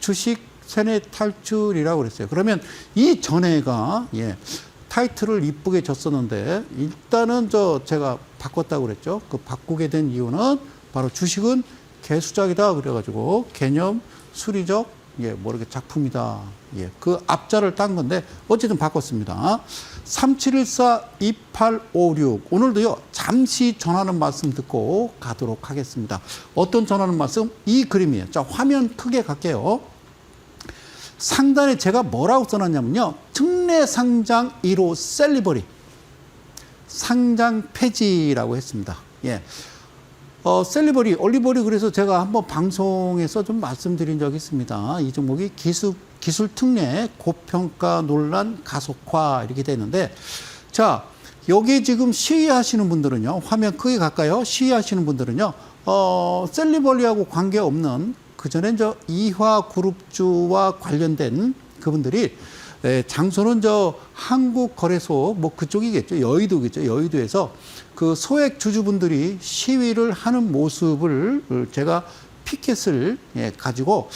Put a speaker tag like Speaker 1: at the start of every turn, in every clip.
Speaker 1: 주식 세뇌 탈출이라고 그랬어요. 그러면 이 전에가 타이틀을 이쁘게 줬었는데 일단은 제가 바꿨다고 그랬죠. 그 바꾸게 된 이유는 바로 주식은 개수작이다 그래가지고 개념 수리적 뭐 이렇게 작품이다. 그 앞자를 딴 건데 어쨌든 바꿨습니다. 3714-2856 오늘도요 잠시 전하는 말씀 듣고 가도록 하겠습니다. 어떤 전하는 말씀? 이 그림이에요. 자, 화면 크게 갈게요. 상단에 제가 뭐라고 써놨냐면요. 특례 상장 1호 셀리버리 상장 폐지라고 했습니다. 셀리버리, 올리버리 그래서 제가 한번 방송에서 좀 말씀드린 적이 있습니다. 이 종목이 기술 특례, 고평가 논란 가속화 이렇게 되는데 자, 여기 지금 시위하시는 분들은요. 화면 크게 갈까요? 시위하시는 분들은요. 셀리버리하고 관계없는 그전엔 이화그룹주와 관련된 그분들이 장소는 한국거래소 뭐 그쪽이겠죠. 여의도겠죠. 여의도에서 그 소액 주주분들이 시위를 하는 모습을 제가 피켓을 가지고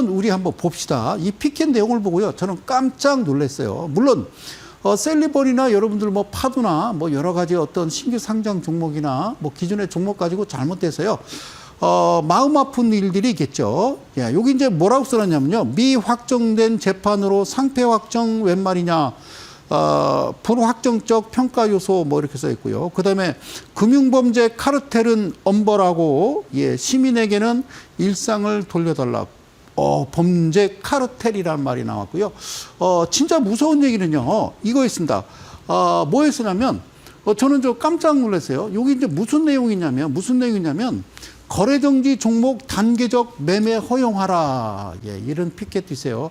Speaker 1: 우리 한번 봅시다. 이 피켓 내용을 보고요. 저는 깜짝 놀랐어요. 물론 셀리버리나 여러분들 뭐 파도나 뭐 여러 가지 어떤 신규 상장 종목이나 뭐 기존의 종목 가지고 잘못돼서요. 마음 아픈 일들이 있겠죠. 여기 이제 뭐라고 써놨냐면요. 미확정된 재판으로 상패 확정 웬 말이냐. 불확정적 평가 요소 뭐 이렇게 써 있고요. 그 다음에 금융범죄 카르텔은 엄벌하고 시민에게는 일상을 돌려달라. 범죄 카르텔이라는 말이 나왔고요. 진짜 무서운 얘기는요. 이거였습니다. 뭐였냐면 저는 깜짝 놀랐어요. 여기 이제 무슨 내용이냐면 거래정지 종목 단계적 매매 허용하라. 이런 피켓도 있어요.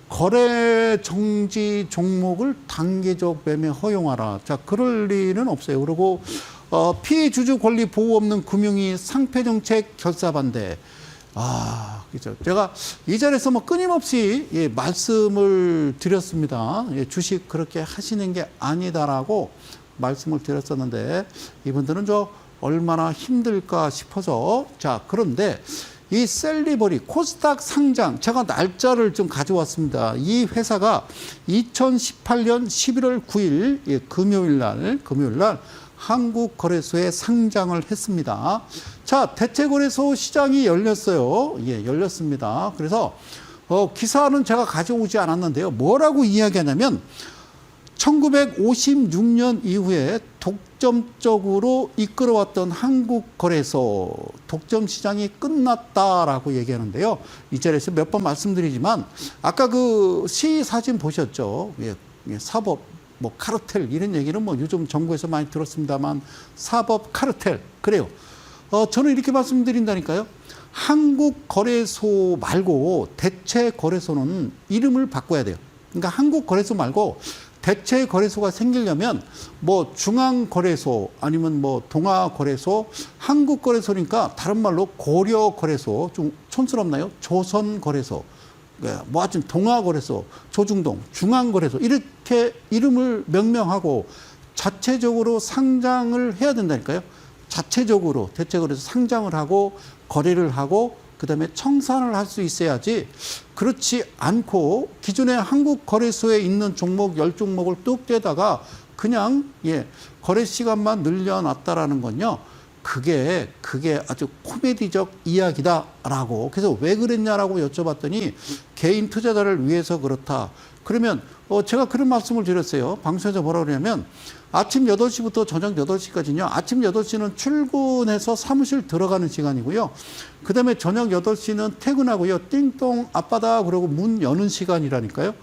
Speaker 1: 거래정지 종목을 단계적 매매 허용하라. 자, 그럴 리는 없어요. 그리고 피해주주 권리 보호 없는 금융위 상패정책 결사 반대. 그죠. 제가 이 자리에서 뭐 끊임없이 말씀을 드렸습니다. 주식 그렇게 하시는 게 아니다라고 말씀을 드렸었는데 이분들은 얼마나 힘들까 싶어서 자, 그런데 이 셀리버리 코스닥 상장 제가 날짜를 좀 가져왔습니다. 이 회사가 2018년 11월 9일 금요일 날 한국거래소에 상장을 했습니다. 자, 대체거래소 시장이 열렸어요. 열렸습니다. 그래서 기사는 제가 가져오지 않았는데요. 뭐라고 이야기하냐면 1956년 이후에 독점적으로 이끌어왔던 한국거래소 독점 시장이 끝났다라고 얘기하는데요. 이 자리에서 몇 번 말씀드리지만 아까 그 시 사진 보셨죠? 사법 뭐 카르텔 이런 얘기는 뭐 요즘 정부에서 많이 들었습니다만 사법 카르텔 그래요. 저는 이렇게 말씀드린다니까요. 한국거래소 말고 대체거래소는 이름을 바꿔야 돼요. 그러니까 한국거래소 말고 대체 거래소가 생기려면 뭐 중앙거래소 아니면 뭐 동아거래소 한국거래소니까 다른 말로 고려거래소 좀 촌스럽나요? 조선거래소 뭐 하여튼 동아거래소 조중동 중앙거래소 이렇게 이름을 명명하고 자체적으로 상장을 해야 된다니까요. 자체적으로 대체거래소 상장을 하고 거래를 하고 그다음에 청산을 할 수 있어야지 그렇지 않고 기존에 한국거래소에 있는 종목 10종목을 뚝 떼다가 그냥 거래 시간만 늘려놨다라는 건요. 그게 아주 코미디적 이야기다라고. 그래서 왜 그랬냐라고 여쭤봤더니 개인 투자자를 위해서 그렇다. 그러면 제가 그런 말씀을 드렸어요. 방송에서 뭐라고 그러냐면 아침 8시부터 저녁 8시까지는요. 아침 8시는 출근해서 사무실 들어가는 시간이고요. 그 다음에 저녁 8시는 퇴근하고요. 띵동 아빠다 그러고 문 여는 시간이라니까요.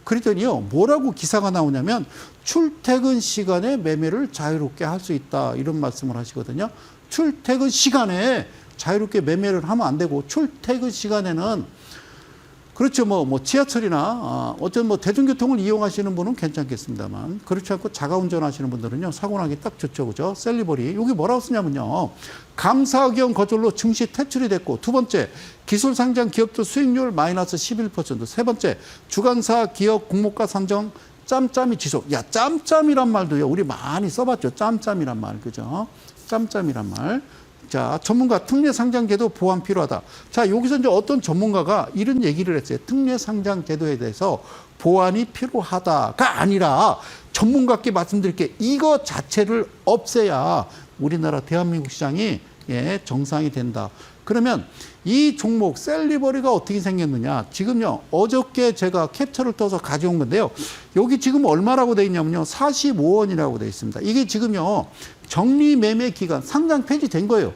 Speaker 1: 그랬더니요. 뭐라고 기사가 나오냐면 출퇴근 시간에 매매를 자유롭게 할 수 있다. 이런 말씀을 하시거든요. 출퇴근 시간에 자유롭게 매매를 하면 안 되고 출퇴근 시간에는 그렇죠. 뭐 지하철이나 어떤 뭐 대중교통을 이용하시는 분은 괜찮겠습니다만 그렇지 않고 자가운전 하시는 분들은요. 사고 나기 딱 좋죠. 그죠? 셀리버리. 여기 뭐라고 쓰냐면요. 감사 의견 거절로 증시 퇴출이 됐고 두 번째 기술 상장 기업들 수익률 마이너스 11%. 세 번째 주간사 기업 공모가 산정 짬짬이 지속. 야, 짬짬이란 말도요. 우리 많이 써봤죠. 짬짬이란 말. 그죠? 짬짬이란 말. 자, 전문가 특례상장제도 보완 필요하다. 자, 여기서 이제 어떤 전문가가 이런 얘기를 했어요. 특례상장제도에 대해서 보완이 필요하다가 아니라 전문가께 말씀드릴게, 이거 자체를 없애야 우리나라 대한민국 시장이 정상이 된다. 그러면 이 종목 셀리버리가 어떻게 생겼느냐. 지금요, 어저께 제가 캡처를 떠서 가져온 건데요. 여기 지금 얼마라고 돼 있냐면요. 45원이라고 돼 있습니다. 이게 지금요, 정리매매 기간, 상장 폐지된 거예요.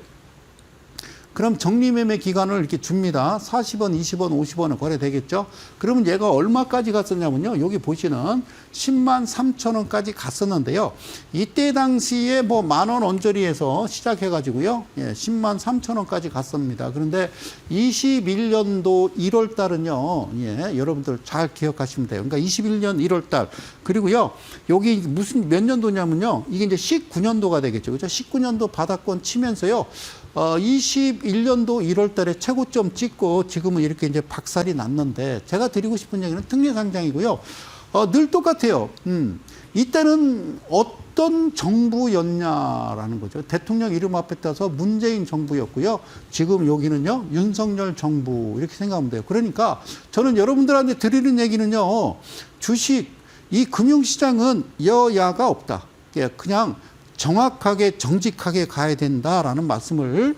Speaker 1: 그럼 정리매매 기간을 이렇게 줍니다. 40원, 20원, 50원은 거래되겠죠. 그러면 얘가 얼마까지 갔었냐면요. 여기 보시는 10만 3천 원까지 갔었는데요. 이때 당시에 뭐 만원 언저리에서 시작해가지고요. 10만 3천 원까지 갔습니다. 그런데 21년도 1월 달은요. 여러분들 잘 기억하시면 돼요. 그러니까 21년 1월 달. 그리고요. 여기 무슨 몇 년도냐면요. 이게 이제 19년도가 되겠죠. 그죠? 19년도 바닥권 치면서요. 21년도 1월 달에 최고점 찍고 지금은 이렇게 이제 박살이 났는데, 제가 드리고 싶은 얘기는 특례상장이고요. 늘 똑같아요. 이때는 어떤 정부였냐라는 거죠. 대통령 이름 앞에 따서 문재인 정부였고요. 지금 여기는요, 윤석열 정부, 이렇게 생각하면 돼요. 그러니까 저는 여러분들한테 드리는 얘기는요, 주식, 이 금융시장은 여야가 없다. 그냥 정확하게 정직하게 가야 된다라는 말씀을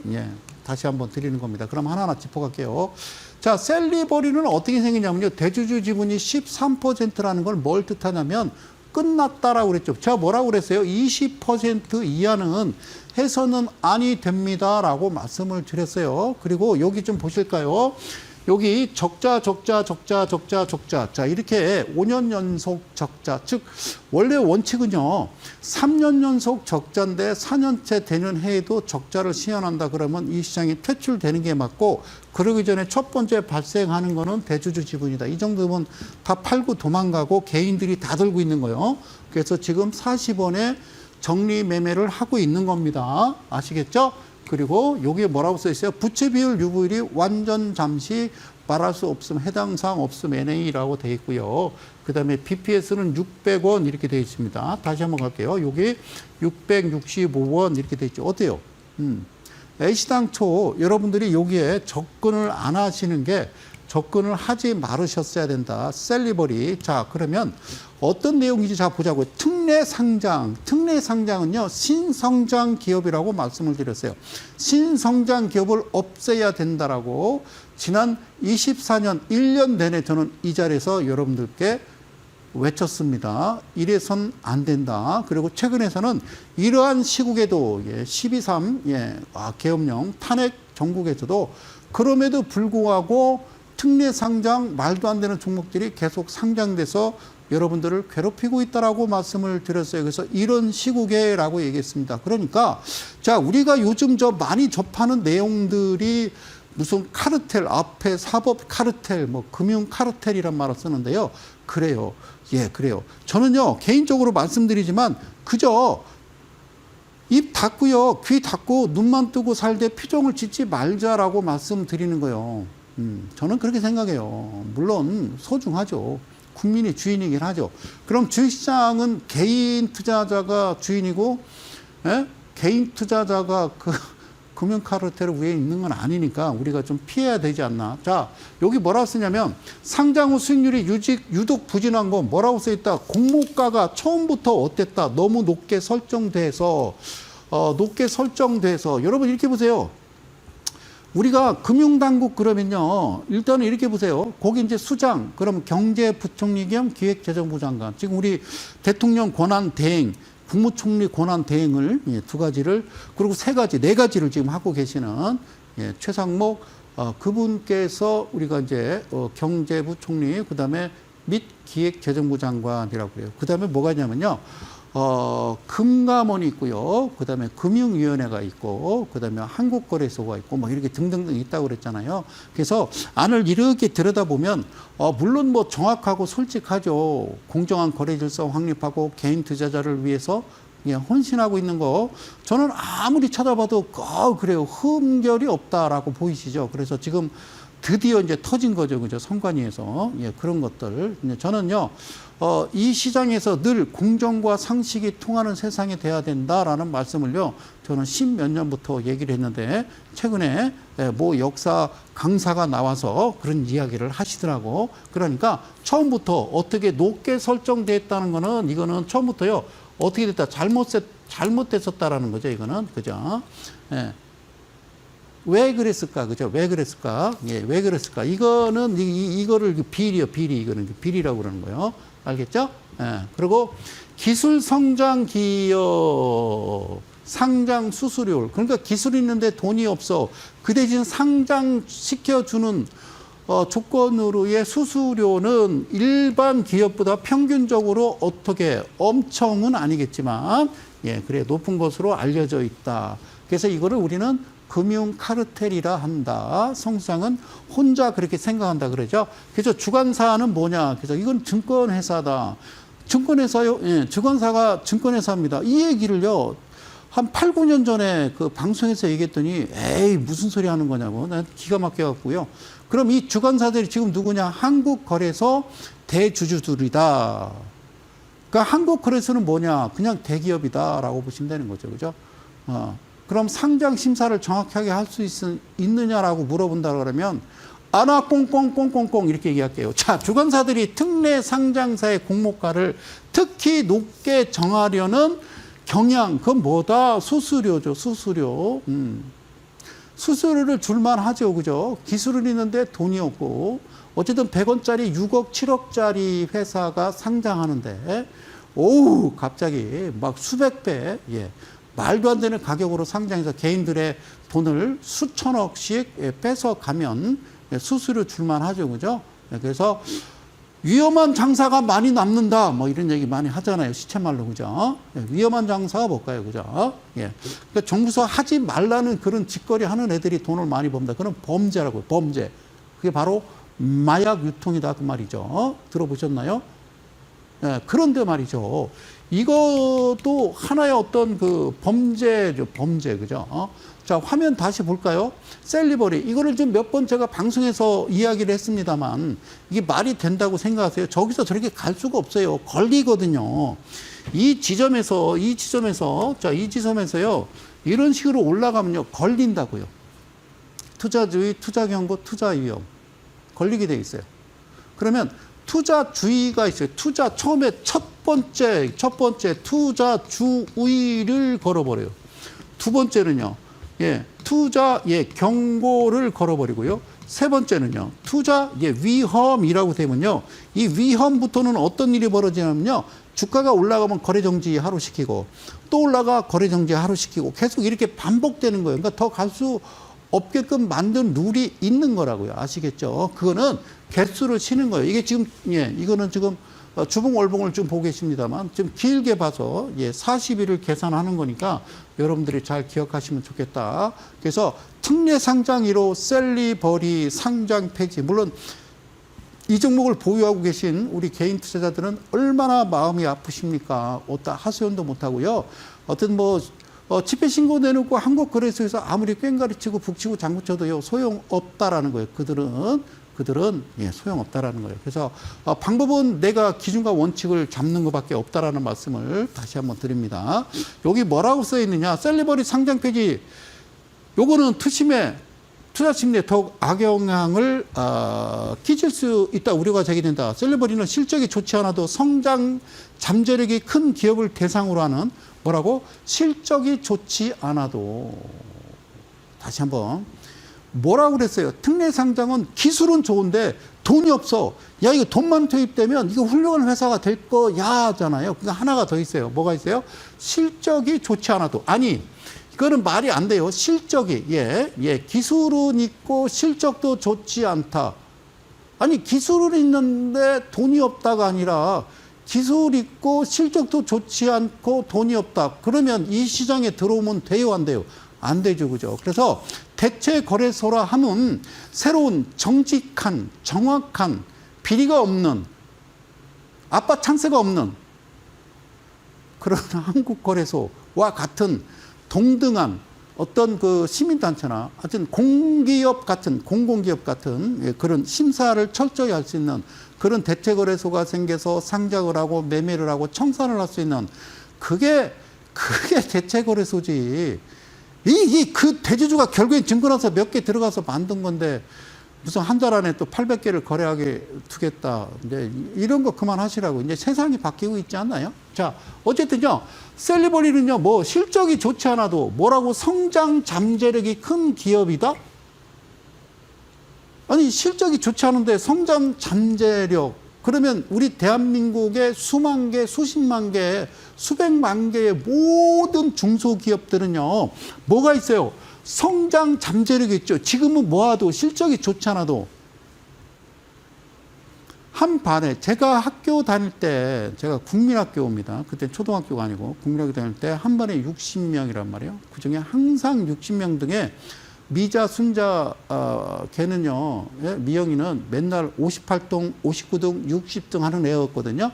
Speaker 1: 다시 한번 드리는 겁니다. 그럼 하나하나 짚어갈게요. 자, 셀리버리는 어떻게 생기냐면요. 대주주 지분이 13%라는 걸 뭘 뜻하냐면 끝났다라고 그랬죠. 제가 뭐라고 그랬어요? 20% 이하는 해서는 아니 됩니다라고 말씀을 드렸어요. 그리고 여기 좀 보실까요? 여기 적자. 자, 이렇게 5년 연속 적자. 즉, 원래 원칙은요, 3년 연속 적자인데 4년째 되는 해에도 적자를 시현한다 그러면 이 시장이 퇴출되는 게 맞고, 그러기 전에 첫 번째 발생하는 거는 대주주 지분이다. 이 정도면 다 팔고 도망가고 개인들이 다 들고 있는 거예요. 그래서 지금 40원에 정리 매매를 하고 있는 겁니다. 아시겠죠? 그리고 여기에 뭐라고 써 있어요? 부채 비율 유보율이 완전 잠시 말할 수 없음, 해당 사항 없음 NA라고 되어 있고요. 그 다음에 BPS는 600원 이렇게 되어 있습니다. 다시 한번 갈게요. 여기 665원 이렇게 되어 있죠. 어때요? 애시당초 여러분들이 여기에 접근을 안 하시는 게, 접근을 하지 말으셨어야 된다. 셀리버리. 자, 그러면 어떤 내용인지 자 보자고요. 특례상장. 특례상장은요, 신성장 기업이라고 말씀을 드렸어요. 신성장 기업을 없애야 된다라고 지난 24년 1년 내내 저는 이 자리에서 여러분들께 외쳤습니다. 이래선 안 된다. 그리고 최근에서는 이러한 시국에도 12.3 계엄령 탄핵 정국에서도 그럼에도 불구하고 특례상장 말도 안 되는 종목들이 계속 상장돼서 여러분들을 괴롭히고 있다라고 말씀을 드렸어요. 그래서 이런 시국에라고 얘기했습니다. 그러니까 자, 우리가 요즘 많이 접하는 내용들이 무슨 카르텔, 앞에 사법 카르텔, 뭐 금융 카르텔이란 말을 쓰는데요. 그래요. 그래요. 저는요, 개인적으로 말씀드리지만 그저 입 닫고요, 귀 닫고 눈만 뜨고 살되 표정을 짓지 말자라고 말씀드리는 거예요. 저는 그렇게 생각해요. 물론 소중하죠. 국민이 주인이긴 하죠. 그럼 주식시장은 개인 투자자가 주인이고, 개인 투자자가 금융카르텔 위에 있는 건 아니니까 우리가 좀 피해야 되지 않나. 자, 여기 뭐라고 쓰냐면 상장 후 수익률이 유독 부진한 건 뭐라고 써 있다. 공모가가 처음부터 어땠다. 너무 높게 설정돼서 여러분 이렇게 보세요. 우리가 금융당국 그러면요, 일단은 이렇게 보세요. 거기 이제 수장, 그럼 경제부총리 겸 기획재정부 장관. 지금 우리 대통령 권한 대행, 국무총리 권한 대행을 두 가지를, 그리고 네 가지를 지금 하고 계시는 최상목 그분께서 우리가 이제 경제부총리, 그 다음에 및 기획재정부 장관이라고 그래요. 그 다음에 뭐가 있냐면요. 금감원이 있고요. 그 다음에 금융위원회가 있고, 그 다음에 한국거래소가 있고, 뭐 이렇게 등등등 있다고 그랬잖아요. 그래서 안을 이렇게 들여다보면, 물론 뭐 정확하고 솔직하죠. 공정한 거래 질서 확립하고 개인 투자자를 위해서 헌신하고 있는 거, 저는 아무리 찾아봐도, 그래요. 흠결이 없다라고 보이시죠. 그래서 지금 드디어 이제 터진 거죠. 그죠? 선관위에서. 예, 그런 것들. 저는요, 이 시장에서 늘 공정과 상식이 통하는 세상이 돼야 된다라는 말씀을요, 저는 10몇 년부터 얘기를 했는데, 최근에 뭐 역사 강사가 나와서 그런 이야기를 하시더라고. 그러니까 처음부터 어떻게 높게 설정됐다는 거는, 이거는 처음부터요, 어떻게 됐다, 잘못됐었다라는 거죠. 이거는. 그죠? 예. 왜 그랬을까? 그죠? 왜 그랬을까? 예, 왜 그랬을까? 이거는, 이거를 비리요, 비리. 이거는 비리라고 그러는 거예요. 알겠죠? 예. 그리고 기술 성장 기업, 상장 수수료. 그러니까 기술이 있는데 돈이 없어. 그 대신 상장시켜주는 조건으로의 수수료는 일반 기업보다 평균적으로 어떻게 엄청은 아니겠지만, 예, 그래, 높은 것으로 알려져 있다. 그래서 이거를 우리는 금융 카르텔이라 한다. 성수장은 혼자 그렇게 생각한다 그러죠. 그래서 주관사는 뭐냐? 그래서 이건 증권회사다. 증권회사요? 예, 주관사가 증권회사입니다. 이 얘기를요, 한 8, 9년 전에 그 방송에서 얘기했더니, 에이, 무슨 소리 하는 거냐고. 난 기가 막혀갖고요. 그럼 이 주관사들이 지금 누구냐? 한국거래소 대주주들이다. 그러니까 한국거래소는 뭐냐? 그냥 대기업이다라고 보시면 되는 거죠. 그죠? 그럼 상장 심사를 정확하게 할 수 있느냐라고 물어본다 그러면 아나 꽁꽁꽁꽁꽁 이렇게 얘기할게요. 자, 주관사들이 특례 상장사의 공모가를 특히 높게 정하려는 경향, 그건 뭐다? 수수료죠, 수수료. 수수료를 줄만 하죠, 그죠? 기술은 있는데 돈이 없고, 어쨌든 100원짜리 6억, 7억짜리 회사가 상장하는데, 오우, 갑자기 막 수백 배, 예. 말도 안 되는 가격으로 상장해서 개인들의 돈을 수천억씩 뺏어가면 수수료 줄만 하죠. 그죠? 그래서 위험한 장사가 많이 남는다. 뭐 이런 얘기 많이 하잖아요. 시체말로. 그죠? 위험한 장사가 뭘까요? 그죠? 예. 그러니까 정부에서 하지 말라는 그런 짓거리 하는 애들이 돈을 많이 법니다. 그건 범죄라고요. 범죄. 그게 바로 마약 유통이다. 그 말이죠. 들어보셨나요? 예, 그런데 말이죠. 이것도 하나의 어떤 그 범죄죠. 범죄. 그죠? 자, 화면 다시 볼까요? 셀리버리. 이거를 좀 몇 번 제가 방송에서 이야기를 했습니다만, 이게 말이 된다고 생각하세요? 저기서 저렇게 갈 수가 없어요. 걸리거든요. 이 지점에서요. 자, 이 지점에서요. 이런 식으로 올라가면요. 걸린다고요. 투자주의, 투자경고, 투자위험. 걸리게 돼 있어요. 그러면 투자주의가 있어요. 투자, 처음에 첫 번째 투자주의를 걸어버려요. 두 번째는요, 예, 투자, 예, 경고를 걸어버리고요. 세 번째는요, 투자, 예, 위험이라고 되면요, 이 위험부터는 어떤 일이 벌어지냐면요, 주가가 올라가면 거래 정지 하루 시키고, 또 올라가 거래 정지 하루 시키고, 계속 이렇게 반복되는 거예요. 그러니까 더 갈 수 없게끔 만든 룰이 있는 거라고요. 아시겠죠? 그거는 개수를 치는 거예요. 이게 지금, 예, 이거는 지금 주봉 월봉을 좀 보고 계십니다만, 좀 길게 봐서, 예, 40일을 계산하는 거니까 여러분들이 잘 기억하시면 좋겠다. 그래서 특례 상장 1호 셀리버리 상장 폐지. 물론 이 종목을 보유하고 계신 우리 개인 투자자들은 얼마나 마음이 아프십니까? 어따 하소연도 못하고요. 어떤 뭐, 집회 신고 내놓고 한국거래소에서 아무리 꽹가리 치고 북치고 장구쳐도요, 소용없다라는 거예요. 그들은 예, 소용없다라는 거예요. 그래서 방법은 내가 기준과 원칙을 잡는 것밖에 없다라는 말씀을 다시 한번 드립니다. 여기 뭐라고 써 있느냐? 셀리버리 상장 폐지. 요거는 투자 심리에 더욱 악영향을 끼칠 수 있다 우려가 제기된다. 셀리버리는 실적이 좋지 않아도 성장 잠재력이 큰 기업을 대상으로 하는 뭐라고? 실적이 좋지 않아도. 다시 한번. 뭐라고 그랬어요? 특례 상장은 기술은 좋은데 돈이 없어. 야, 이거 돈만 투입되면 이거 훌륭한 회사가 될 거야잖아요. 그러니까 하나가 더 있어요. 뭐가 있어요? 실적이 좋지 않아도. 아니, 이거는 말이 안 돼요. 실적이. 예, 기술은 있고 실적도 좋지 않다. 아니, 기술은 있는데 돈이 없다가 아니라 기술 있고 실적도 좋지 않고 돈이 없다. 그러면 이 시장에 들어오면 돼요, 안 돼요? 안 되죠, 그죠? 그래서 대체 거래소라 함은 새로운 정직한, 정확한, 비리가 없는, 아빠 찬스가 없는 그런 한국 거래소와 같은 동등한 어떤 그 시민단체나 하여튼 공기업 같은, 공공기업 같은 그런 심사를 철저히 할 수 있는 그런 대체거래소가 생겨서 상장을 하고 매매를 하고 청산을 할 수 있는 그게 대체거래소지. 그 대주주가 결국엔 증권회사 몇 개 들어가서 만든 건데 무슨 한 달 안에 또 800개를 거래하게 두겠다. 이제 이런 거 그만하시라고. 이제 세상이 바뀌고 있지 않나요? 자, 어쨌든요. 셀리버리는요, 뭐 실적이 좋지 않아도 뭐라고 성장 잠재력이 큰 기업이다? 아니, 실적이 좋지 않은데 성장 잠재력. 그러면 우리 대한민국의 수만 개, 수십만 개, 수백만 개의 모든 중소기업들은요, 뭐가 있어요? 성장 잠재력이 있죠. 지금은 뭐하도 실적이 좋지 않아도. 한 반에, 제가 학교 다닐 때, 제가 국민학교입니다. 그때 초등학교가 아니고 국민학교 다닐 때 한 반에 60명이란 말이에요. 그 중에 항상 60명 중에 미자, 순자, 걔는요, 미영이는 맨날 58등, 59등, 60등 하는 애였거든요.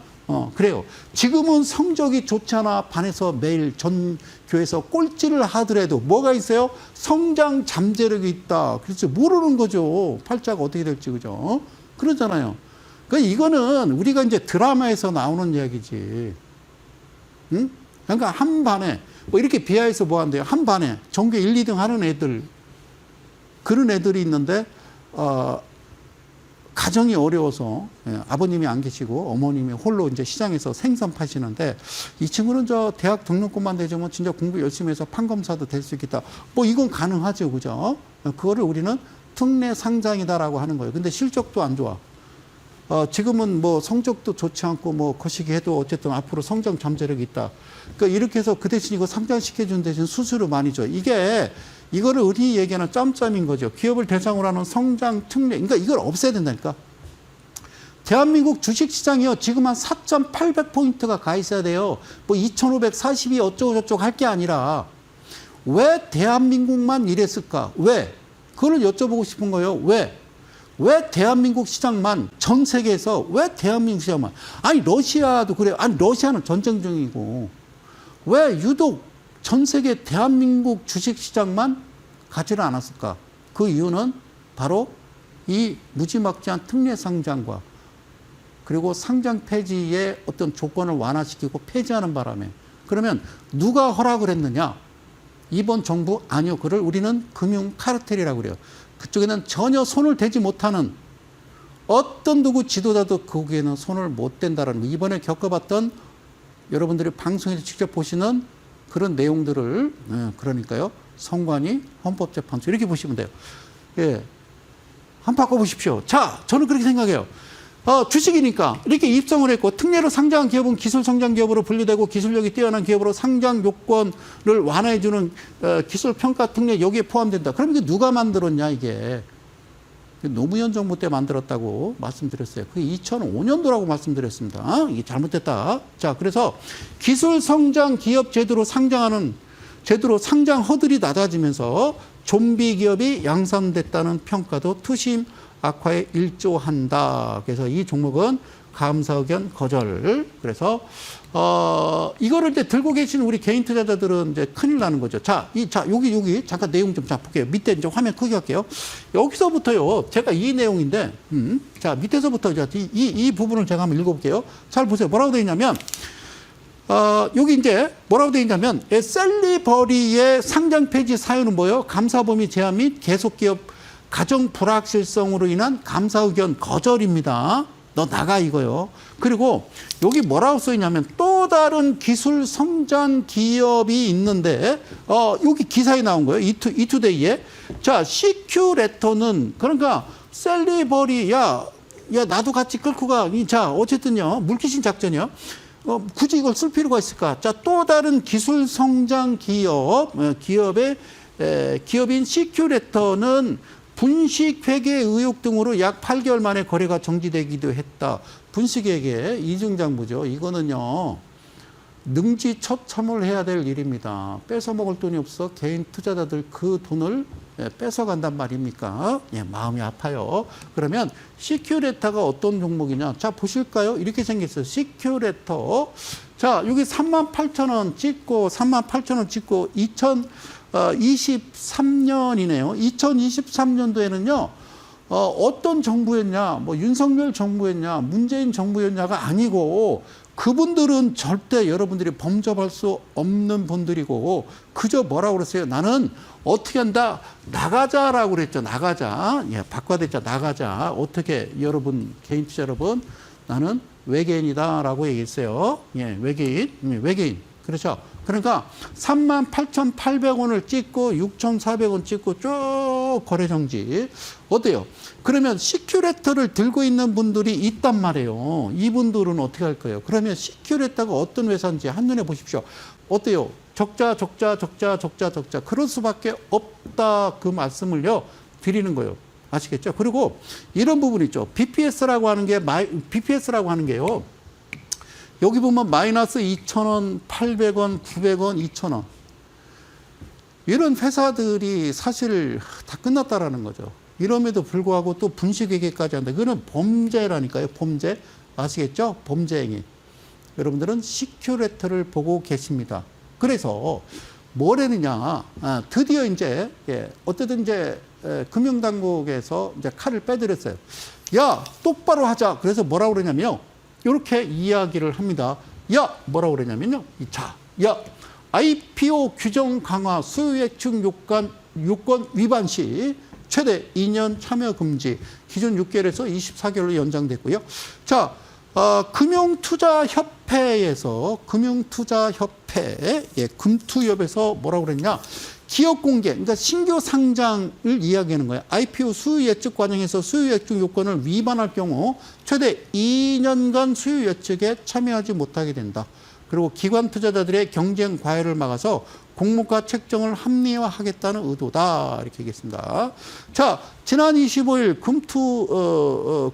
Speaker 1: 그래요. 지금은 성적이 좋지 않아 반에서 매일 전교에서 꼴찌를 하더라도 뭐가 있어요? 성장 잠재력이 있다. 그래서 모르는 거죠. 팔자가 어떻게 될지, 그죠? 그러잖아요. 그러니까 이거는 우리가 이제 드라마에서 나오는 이야기지. 응? 그러니까 한 반에, 뭐 이렇게 비하해서 뭐 한대요? 한 반에 전교 1, 2등 하는 애들, 그런 애들이 있는데, 가정이 어려워서 아버님이 안 계시고 어머님이 홀로 이제 시장에서 생선 파시는데 이 친구는 저 대학 등록금만 대주면 진짜 공부 열심히 해서 판검사도 될 수 있겠다. 뭐 이건 가능하죠. 그죠? 그거를 우리는 특례 상장이다라고 하는 거예요. 근데 실적도 안 좋아. 지금은 뭐 성적도 좋지 않고 뭐 거시기 해도 어쨌든 앞으로 성장 잠재력이 있다. 그러니까 이렇게 해서 그 대신 이거 상장시켜준 대신 수수료 많이 줘. 이거를 흔히 얘기하는 짬짬인 거죠. 기업을 대상으로 하는 성장 특례. 그러니까 이걸 없애야 된다니까. 대한민국 주식시장이요. 지금 한 4,800포인트가 가 있어야 돼요. 뭐 2,542 어쩌고저쩌고 할 게 아니라 왜 대한민국만 이랬을까? 왜? 그걸 여쭤보고 싶은 거예요. 왜? 왜 대한민국 시장만, 전 세계에서 왜 대한민국 시장만? 아니 러시아도 그래요. 아니 러시아는 전쟁 중이고 왜 유독 전 세계 대한민국 주식시장만 가지를 않았을까? 그 이유는 바로 이 무지막지한 특례 상장과 그리고 상장 폐지의 어떤 조건을 완화시키고 폐지하는 바람에. 그러면 누가 허락을 했느냐? 이번 정부? 아니요. 그걸 우리는 금융 카르텔이라고 그래요. 그쪽에는 전혀 손을 대지 못하는 어떤 누구 지도자도 거기에는 손을 못 댄다라는 거. 이번에 겪어봤던 여러분들이 방송에서 직접 보시는 그런 내용들을, 그러니까요, 선관위, 헌법재판소 이렇게 보시면 돼요. 예, 한번 바꿔보십시오. 자, 저는 그렇게 생각해요. 주식이니까 이렇게 입성을 했고 특례로 상장한 기업은 기술 성장 기업으로 분류되고 기술력이 뛰어난 기업으로 상장 요건을 완화해주는 기술 평가 특례 여기에 포함된다. 그럼 이게 누가 만들었냐 이게? 노무현 정부 때 만들었다고 말씀드렸어요. 그게 2005년도라고 말씀드렸습니다. 이게 잘못됐다. 자, 그래서 기술 성장 기업 제도로 상장 허들이 낮아지면서 좀비 기업이 양산됐다는 평가도 투심 악화에 일조한다. 그래서 이 종목은 감사 의견 거절. 그래서 이거를 이제 들고 계신 우리 개인 투자자들은 이제 큰일 나는 거죠. 여기 잠깐 내용 좀 볼게요. 밑에 이제 화면 크게 할게요. 여기서부터요. 제가 이 내용인데, 자, 밑에서부터 이 부분을 제가 한번 읽어볼게요. 잘 보세요. 뭐라고 되어 있냐면, 여기 이제 뭐라고 되어 있냐면, 셀리버리의 상장 폐지 사유는 뭐예요? 감사 범위 제한 및 계속 기업 가정 불확실성으로 인한 감사 의견 거절입니다. 너 나가 이거요. 그리고 여기 뭐라고 써 있냐면 또 다른 기술 성장 기업이 있는데 여기 기사에 나온 거예요. 이투데이에. 자, CQ 레터는 그러니까 셀리버리 야 나도 같이 끌고 가. 자, 어쨌든요. 물귀신 작전이요. 굳이 이걸 쓸 필요가 있을까? 자, 또 다른 기술 성장 기업인 CQ 레터는 분식회계 의혹 등으로 약 8개월 만에 거래가 정지되기도 했다. 분식회계 이중장부죠. 이거는요. 능지처참을 해야 될 일입니다. 뺏어 먹을 돈이 없어 개인 투자자들 그 돈을 뺏어 간단 말입니까? 예, 마음이 아파요. 그러면 시큐레터가 어떤 종목이냐? 자, 보실까요? 이렇게 생겼어요. 시큐레터. 자, 여기 38,000원 찍고 38,000원 찍고 2023년이네요. 2023년도에는요. 어떤 정부였냐, 뭐 윤석열 정부였냐, 문재인 정부였냐가 아니고 그분들은 절대 여러분들이 범접할 수 없는 분들이고 그저 뭐라고 그랬어요? 나는 어떻게 한다? 나가자라고 그랬죠. 나가자. 예, 바꿔댔자 나가자. 어떻게 여러분 개인 투자 여러분 나는 외계인이다라고 얘기했어요. 예, 외계인. 외계인. 그렇죠. 그러니까 38,800원을 찍고 6,400원 찍고 쭉 거래 정지. 어때요? 그러면 시큐레터를 들고 있는 분들이 있단 말이에요. 이분들은 어떻게 할 거예요? 그러면 시큐레터가 어떤 회사인지 한눈에 보십시오. 어때요? 적자. 그럴 수밖에 없다. 그 말씀을요 드리는 거예요. 아시겠죠? 그리고 이런 부분 있죠. BPS라고 하는 게요. 여기 보면 마이너스 2,000원, 800원, 900원, 2,000원. 이런 회사들이 사실 다 끝났다라는 거죠. 이럼에도 불구하고 또 분식회계까지 한다. 그거는 범죄라니까요. 범죄. 아시겠죠? 범죄 행위. 여러분들은 시큐레터를 보고 계십니다. 그래서 뭘 했느냐. 드디어 이제, 어쨌든 이제, 금융당국에서 이제 칼을 빼드렸어요. 야, 똑바로 하자. 그래서 뭐라고 그러냐면요. 이렇게 이야기를 합니다. 야, 뭐라고 그러냐면요. 자, 야, IPO 규정 강화 수요예측 요건 위반 시 최대 2년 참여 금지. 기존 6개월에서 24개월로 연장됐고요. 자, 금융투자협회에서 금투협에서 뭐라고 그랬냐? 기업 공개, 그러니까 신규 상장을 이야기하는 거예요. IPO 수요 예측 과정에서 수요 예측 요건을 위반할 경우 최대 2년간 수요 예측에 참여하지 못하게 된다. 그리고 기관 투자자들의 경쟁 과열을 막아서 공모가 책정을 합리화하겠다는 의도다. 이렇게 얘기했습니다. 자, 지난 25일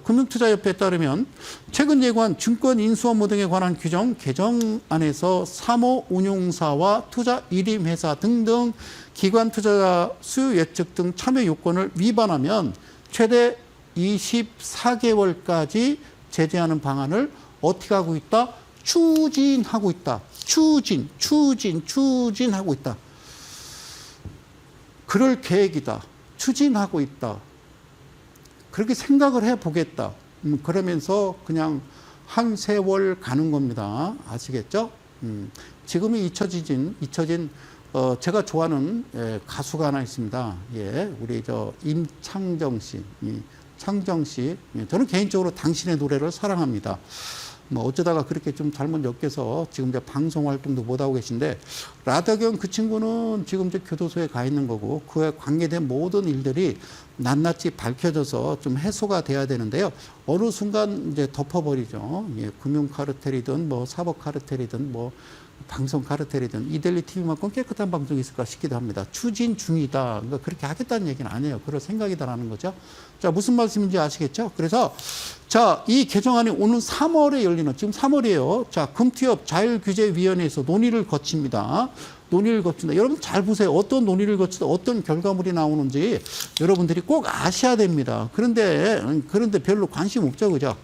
Speaker 1: 금융투자협회에 따르면 최근 예고한 증권 인수 업무 등에 관한 규정 개정안에서 사모 운용사와 투자 일임회사 등등 기관 투자자 수요 예측 등 참여 요건을 위반하면 최대 24개월까지 제재하는 방안을 어떻게 하고 있다? 추진하고 있다. 추진하고 있다. 그럴 계획이다. 추진하고 있다. 그렇게 생각을 해보겠다. 그러면서 그냥 한 세월 가는 겁니다. 아시겠죠? 지금이 잊혀진 제가 좋아하는 가수가 하나 있습니다. 예, 우리 임창정 씨, 창정 씨. 저는 개인적으로 당신의 노래를 사랑합니다. 뭐 어쩌다가 그렇게 좀 잘못 엮여서 지금 이제 방송 활동도 못 하고 계신데 라더경 그 친구는 지금 이제 교도소에 가 있는 거고 그에 관계된 모든 일들이 낱낱이 밝혀져서 좀 해소가 돼야 되는데요. 어느 순간 이제 덮어버리죠. 예, 금융 카르텔이든 뭐 사법 카르텔이든 뭐 방송 카르텔이든 이델리 TV만큼 깨끗한 방송이 있을까 싶기도 합니다. 추진 중이다. 그러니까 그렇게 하겠다는 얘기는 아니에요. 그럴 생각이다라는 거죠. 자, 무슨 말씀인지 아시겠죠? 그래서 자, 이 개정안이 오는 3월에 열리는, 지금 3월이에요. 자, 금투협 자율규제위원회에서 논의를 거칩니다. 여러분 잘 보세요. 어떤 논의를 거치다 어떤 결과물이 나오는지 여러분들이 꼭 아셔야 됩니다. 그런데 별로 관심 없죠, 그죠?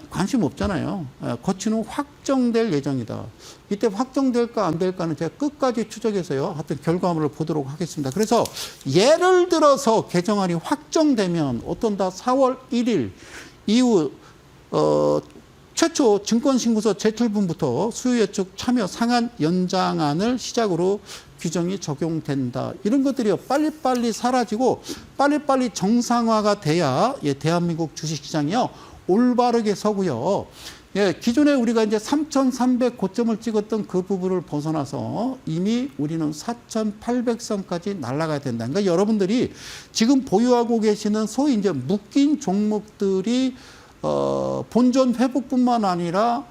Speaker 1: 관심 없잖아요. 거친 후 확정될 예정이다. 이때 확정될까 안 될까는 제가 끝까지 추적해서요. 하여튼 결과물을 보도록 하겠습니다. 그래서 예를 들어서 개정안이 확정되면 어떤다? 4월 1일 이후 최초 증권신고서 제출분부터 수요예측 참여 상한 연장안을 시작으로 규정이 적용된다. 이런 것들이 빨리빨리 사라지고 빨리빨리 정상화가 돼야 대한민국 주식시장이요. 올바르게 서고요. 예, 기존에 우리가 이제 3,300 고점을 찍었던 그 부분을 벗어나서 이미 우리는 4,800선까지 날아가야 된다. 그러니까 여러분들이 지금 보유하고 계시는 소위 이제 묶인 종목들이 본전 회복뿐만 아니라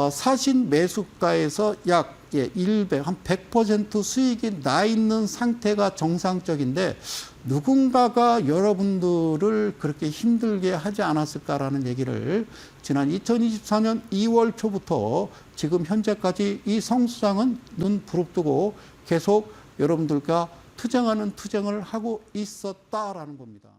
Speaker 1: 사신 매수가에서 약 100% 수익이 나 있는 상태가 정상적인데 누군가가 여러분들을 그렇게 힘들게 하지 않았을까라는 얘기를 지난 2024년 2월 초부터 지금 현재까지 이 성수장은 눈 부릅뜨고 계속 여러분들과 투쟁을 하고 있었다라는 겁니다.